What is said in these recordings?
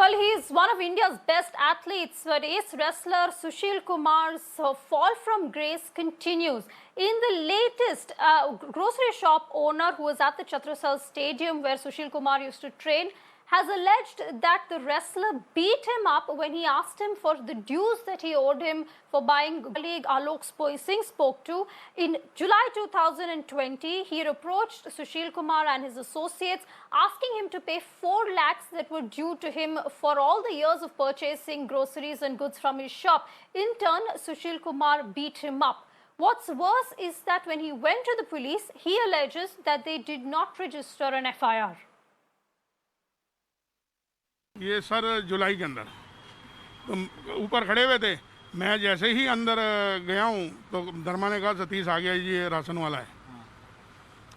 Well, he is one of India's best athletes, but ace wrestler Sushil Kumar's fall from grace continues. In the latest, grocery shop owner who was at the Chhatrasal Stadium where Sushil Kumar used to train has alleged that the wrestler beat him up when he asked him for the dues that he owed him for buying. Colleague Alok Singh spoke to. In July 2020, he reproached Sushil Kumar and his associates, asking him to pay 4 lakhs that were due to him for all the years of purchasing groceries and goods from his shop. In turn, Sushil Kumar beat him up. What's worse is that when he went to the police, he alleges that they did not register an FIR. ये sir जुलाई के अंदर तो ऊपर खड़े हुए थे। मैं जैसे ही अंदर गया हूँ तो धर्मा ने कहा सतीश आ गया जी, ये राशन वाला है।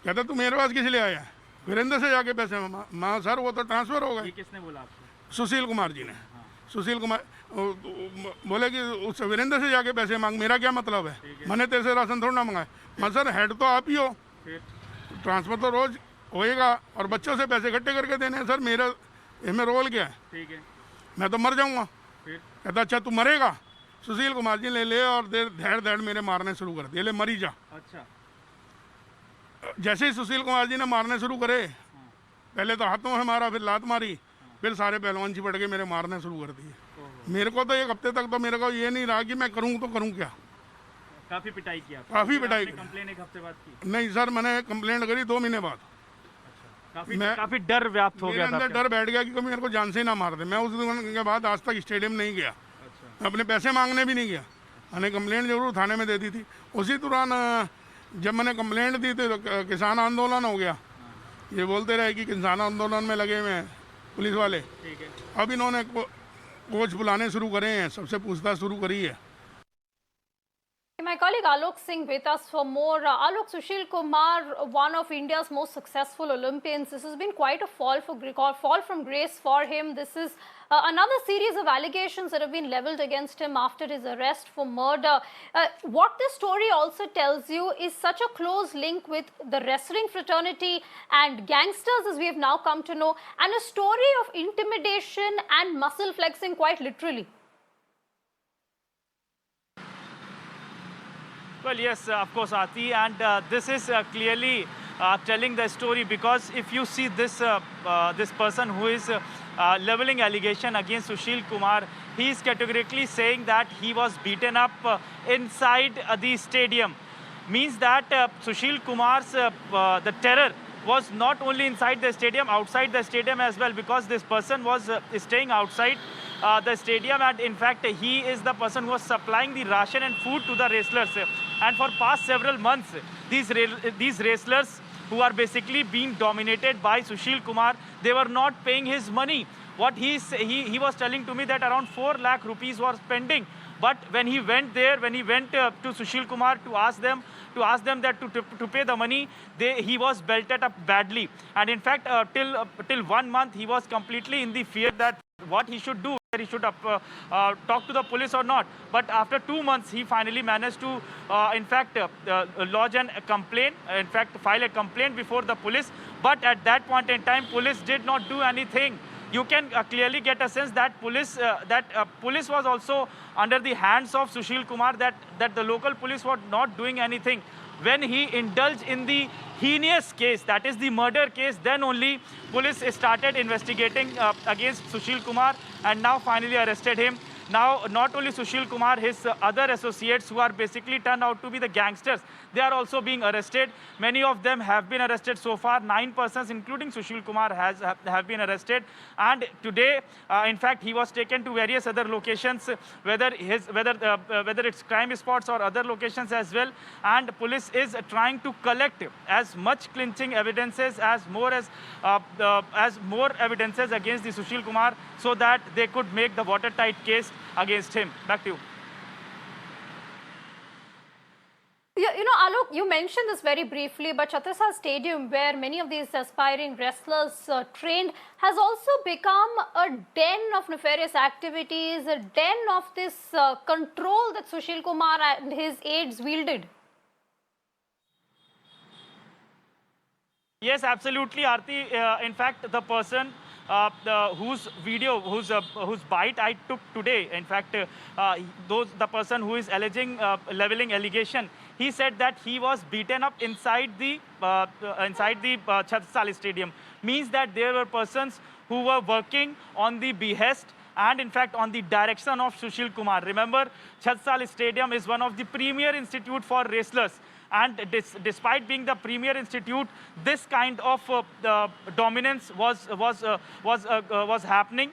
कहता तू मेरे पास किस लिए आया? वीरेंद्र से जाके पैसे माँ सर वो तो ट्रांसफ़र हो गए। किसने बोला आपको? सुशील कुमार जी ने। सुशील कुमार बोले कि उस वीरेंद्र से जाके पैसे मांग, मेरा क्या मतलब है? मैंने तेरे से राशन थोड़ा ना मंगाया। मैं सर हेड तो आप ही हो, ट्रांसफ़र तो रोज़ होएगा और बच्चों से पैसे इकट्ठे करके देने हैं। सर मेरा इसमें रोल क्या है? ठीक है, मैं तो मर जाऊंगा। कहता अच्छा तू मरेगा? सुशील कुमार जी ले और धैड़ धैड़ मेरे मारने शुरू कर दिए, ले मरी जा। अच्छा, जैसे ही सुशील कुमार जी ने मारने शुरू करे, पहले तो हाथों में मारा, फिर लात मारी, फिर सारे पहलवान चिपट के मेरे मारने शुरू कर दिए। मेरे को तो एक हफ्ते तक तो मेरे को ये नहीं रहा कि मैं करूँ तो करूँ क्या। काफी पिटाई किया? काफी पिटाई। कंप्लेन एक हफ्ते बाद की? नहीं सर, मैंने कंप्लेंट करी 2 महीने बाद। काफी डर व्याप्त हो गया था? अंदर डर बैठ गया कि मेरे को जान से ही ना मार दे। मैं उस दिन के बाद आज तक स्टेडियम नहीं गया। मैं अपने पैसे मांगने भी नहीं गया। मैंने कंप्लेंट जरूर थाने में दे दी थी। उसी दौरान जब मैंने कंप्लेंट दी थी तो किसान आंदोलन हो गया। ये बोलते रहे कि किसान आंदोलन में लगे हुए हैं पुलिस वाले। अब इन्होंने कोच बुलाने शुरू करे हैं, सबसे पूछताछ शुरू करी है। My colleague Alok Singh with us for more. Alok, Sushil Kumar, one of India's most successful Olympians. This has been quite a fall from grace for him. This is another series of allegations that have been leveled against him after his arrest for murder. What this story also tells you is such a close link with the wrestling fraternity and gangsters, as we have now come to know, and a story of intimidation and muscle flexing, quite literally. Well, yes, of course, Aarti, and this is clearly telling the story, because if you see this this person who is leveling allegation against Sushil Kumar, he is categorically saying that he was beaten up inside the stadium. Means that Sushil Kumar's the terror was not only inside the stadium, outside the stadium as well, because this person was staying outside the stadium, and in fact he is the person who was supplying the ration and food to the wrestlers. And for past several months, these wrestlers who are basically being dominated by Sushil Kumar, they were not paying his money. What he was telling to me that around 4 lakh rupees was pending. But when he went there, when he went to Sushil Kumar to ask them that to pay the money, he was belted up badly. And in fact, till 1 month, he was completely in the fear that what he should do, whether he should talk to the police or not. But after 2 months, he finally managed to, in fact, lodge a complaint, in fact, file a complaint before the police. But at that point in time, police did not do anything. You can clearly get a sense that police was also under the hands of Sushil Kumar, that the local police were not doing anything. When he indulged in the heinous case, that is the murder case, then only police started investigating against Sushil Kumar, and now finally arrested him. Now, not only Sushil Kumar, his other associates who are basically turned out to be the gangsters, they are also being arrested. Many of them have been arrested so far. 9 persons, including Sushil Kumar, have been arrested. And today, in fact, he was taken to various other locations, whether it's crime spots or other locations as well. And police is trying to collect as much clinching evidences as more evidences against the Sushil Kumar, so that they could make the watertight case against him. Back to you. You know, Alok, you mentioned this very briefly, but Chhatrasal Stadium, where many of these aspiring wrestlers trained, has also become a den of nefarious activities, a den of this control that Sushil Kumar and his aides wielded. Yes, absolutely, Aarti. In fact, the person whose video, whose bite I took today. In fact, the person who is alleging leveling allegation, he said that he was beaten up inside the Chhatrapati Stadium. Means that there were persons who were working on the behest and in fact on the direction of Sushil Kumar. Remember, Chhatrapati Stadium is one of the premier institute for wrestlers. And despite being the premier institute, this kind of dominance was happening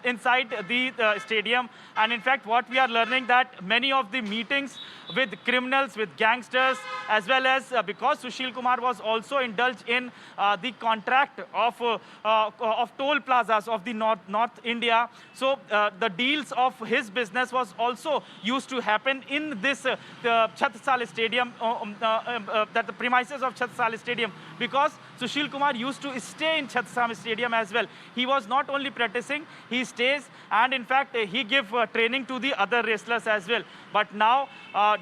inside the stadium. And in fact, what we are learning that many of the meetings with criminals, with gangsters, as well as because Sushil Kumar was also indulged in the contract of toll plazas of the North India. So the deals of his business was also used to happen in this Chhatrapati Stadium, that the premises of Chhatrapati Stadium, because Sushil Kumar used to stay in Chhatrapati Stadium as well. He was not only practicing, he stays, and in fact he gave training to the other wrestlers as well. But now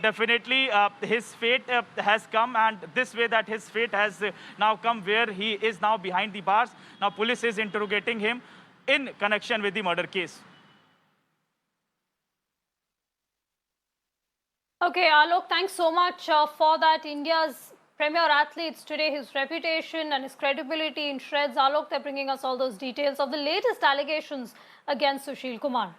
definitely his fate has come, and this way that his fate has now come, where he is now behind the bars. Now police is interrogating him in connection with the murder case. Okay, Alok, thanks so much for that. India's premier athletes today, his reputation and his credibility in shreds. Alok, they're bringing us all those details of the latest allegations against Sushil Kumar.